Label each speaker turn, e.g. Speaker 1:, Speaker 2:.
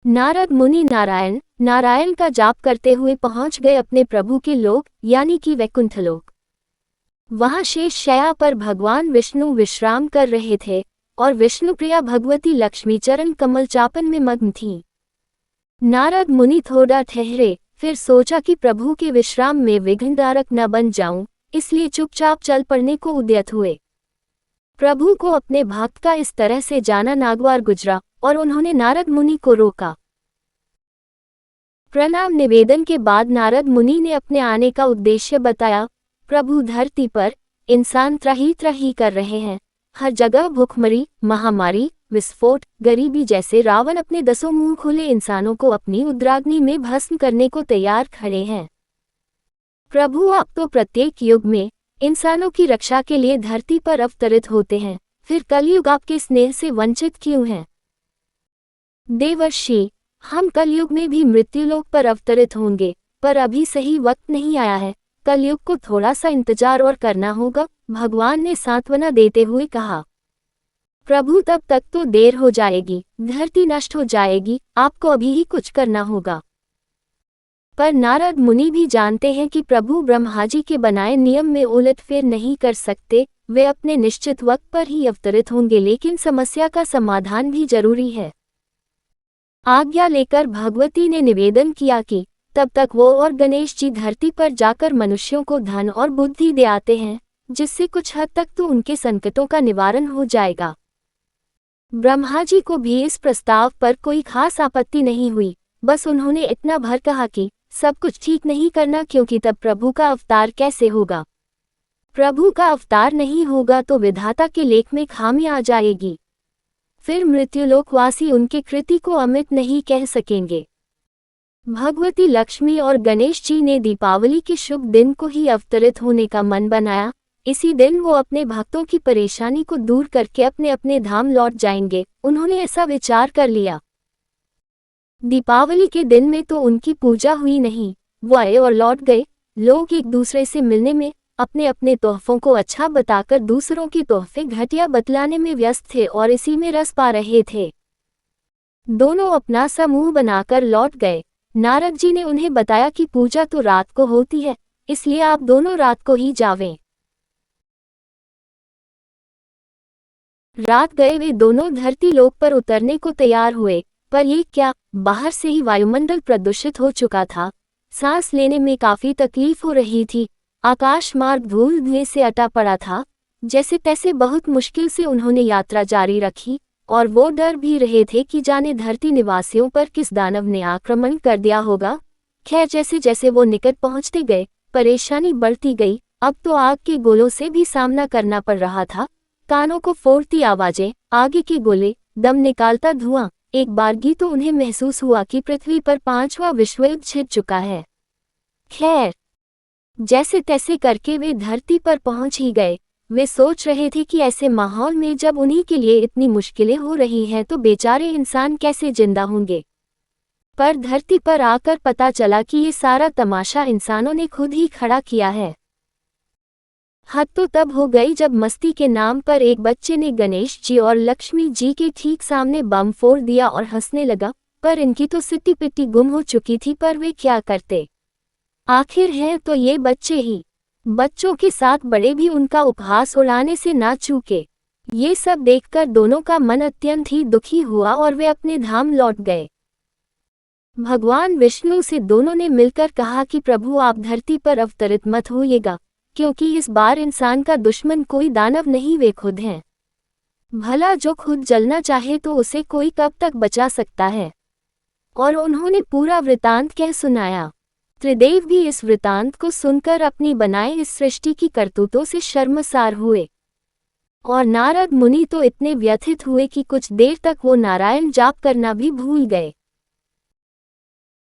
Speaker 1: नारद मुनि नारायण नारायण का जाप करते हुए पहुंच गए अपने प्रभु के लोक यानी कि वैकुंठ लोक। वहां शेष शैया पर भगवान विष्णु विश्राम कर रहे थे और विष्णुप्रिया भगवती लक्ष्मी चरण कमल चापन में मग्न थीं। नारद मुनि थोड़ा ठहरे, फिर सोचा कि प्रभु के विश्राम में विघ्नकारक न बन जाऊं, इसलिए चुपचाप चल पड़ने को उद्यत हुए। प्रभु को अपने भक्त का इस तरह से जाना नागवार गुजरा और उन्होंने नारद मुनि को रोका। प्रणाम निवेदन के बाद नारद मुनि ने अपने आने का उद्देश्य बताया। प्रभु, धरती पर इंसान त्राही त्राही कर रहे हैं। हर जगह भूखमरी, महामारी, विस्फोट, गरीबी जैसे रावण अपने 10 मुंह खुले इंसानों को अपनी उद्राग्नि में भस्म करने को तैयार खड़े हैं। प्रभु, आप तो प्रत्येक युग में इंसानों की रक्षा के लिए धरती पर अवतरित होते हैं, फिर कलयुग आपके स्नेह से वंचित क्यों हैं? देवर्षि, हम कलयुग में भी मृत्युलोक पर अवतरित होंगे, पर अभी सही वक्त नहीं आया है। कलयुग को थोड़ा सा इंतजार और करना होगा, भगवान ने सांत्वना देते हुए कहा। प्रभु, तब तक तो देर हो जाएगी, धरती नष्ट हो जाएगी, आपको अभी ही कुछ करना होगा। पर नारद मुनि भी जानते हैं कि प्रभु ब्रह्मा जी के बनाए नियम में उलटफेर नहीं कर सकते। वे अपने निश्चित वक्त पर ही अवतरित होंगे, लेकिन समस्या का समाधान भी जरूरी है। आज्ञा लेकर भगवती ने निवेदन किया कि तब तक वो और गणेश जी धरती पर जाकर मनुष्यों को धन और बुद्धि दे आते हैं, जिससे कुछ हद तक तो उनके संकटों का निवारण हो जाएगा। ब्रह्मा जी को भी इस प्रस्ताव पर कोई खास आपत्ति नहीं हुई, बस उन्होंने इतना भर कहा कि सब कुछ ठीक नहीं करना, क्योंकि तब प्रभु का अवतार कैसे होगा। प्रभु का अवतार नहीं होगा तो विधाता के लेख में खामी आ जाएगी, फिर मृत्युलोकवासी उनके कृति को अमिट नहीं कह सकेंगे। भगवती लक्ष्मी और गणेश जी ने दीपावली के शुभ दिन को ही अवतरित होने का मन बनाया। इसी दिन वो अपने भक्तों की परेशानी को दूर करके अपने अपने धाम लौट जाएंगे। उन्होंने ऐसा विचार कर लिया। दीपावली के दिन में तो उनकी पूजा हुई नहीं, वो आए और लौट गए। लोग एक दूसरे से मिलने में, अपने अपने तोहफों को अच्छा बताकर दूसरों के तोहफे घटिया बतलाने में व्यस्त थे और इसी में रस पा रहे थे। दोनों अपना समूह बनाकर लौट गए। नारद जी ने उन्हें बताया कि पूजा तो रात को होती है, इसलिए आप दोनों रात को ही जावें। रात गए वे दोनों धरती लोक पर उतरने को तैयार हुए, पर ये क्या, बाहर से ही वायुमंडल प्रदूषित हो चुका था। सांस लेने में काफी तकलीफ हो रही थी। आकाश मार्ग धूल धुएं से अटा पड़ा था। जैसे तैसे बहुत मुश्किल से उन्होंने यात्रा जारी रखी और वो डर भी रहे थे कि जाने धरती निवासियों पर किस दानव ने आक्रमण कर दिया होगा। खैर, जैसे जैसे वो निकट पहुंचते गए, परेशानी बढ़ती गई। अब तो आग के गोलों से भी सामना करना पड़ रहा था। कानों को फोड़ती आवाजें, आगे के गोले, दम निकालता धुआं। एक बारगी तो उन्हें महसूस हुआ कि पृथ्वी पर 5वां विश्वयुद्ध छिड़ चुका है। खैर, जैसे तैसे करके वे धरती पर पहुंच ही गए। वे सोच रहे थे कि ऐसे माहौल में जब उन्हीं के लिए इतनी मुश्किलें हो रही हैं तो बेचारे इंसान कैसे जिंदा होंगे। पर धरती पर आकर पता चला कि ये सारा तमाशा इंसानों ने खुद ही खड़ा किया है। हद तो तब हो गई जब मस्ती के नाम पर एक बच्चे ने गणेश जी और लक्ष्मी जी के ठीक सामने बम फोड़ दिया और हंसने लगा। पर इनकी तो सिट्टी पिट्टी गुम हो चुकी थी, पर वे क्या करते। आखिर हैं तो ये बच्चे ही। बच्चों के साथ बड़े भी उनका उपहास उड़ाने से ना चूके। ये सब देखकर दोनों का मन अत्यंत ही दुखी हुआ और वे अपने धाम लौट गए। भगवान विष्णु से दोनों ने मिलकर कहा कि प्रभु, आप धरती पर अवतरित मत होइएगा, क्योंकि इस बार इंसान का दुश्मन कोई दानव नहीं, वे खुद हैं। भला जो खुद जलना चाहे तो उसे कोई कब तक बचा सकता है। और उन्होंने पूरा वृतांत कह सुनाया। त्रिदेव भी इस वृतांत को सुनकर अपनी बनाए इस सृष्टि की करतूतों से शर्मसार हुए और नारद मुनि तो इतने व्यथित हुए कि कुछ देर तक वो नारायण जाप करना भी भूल गए।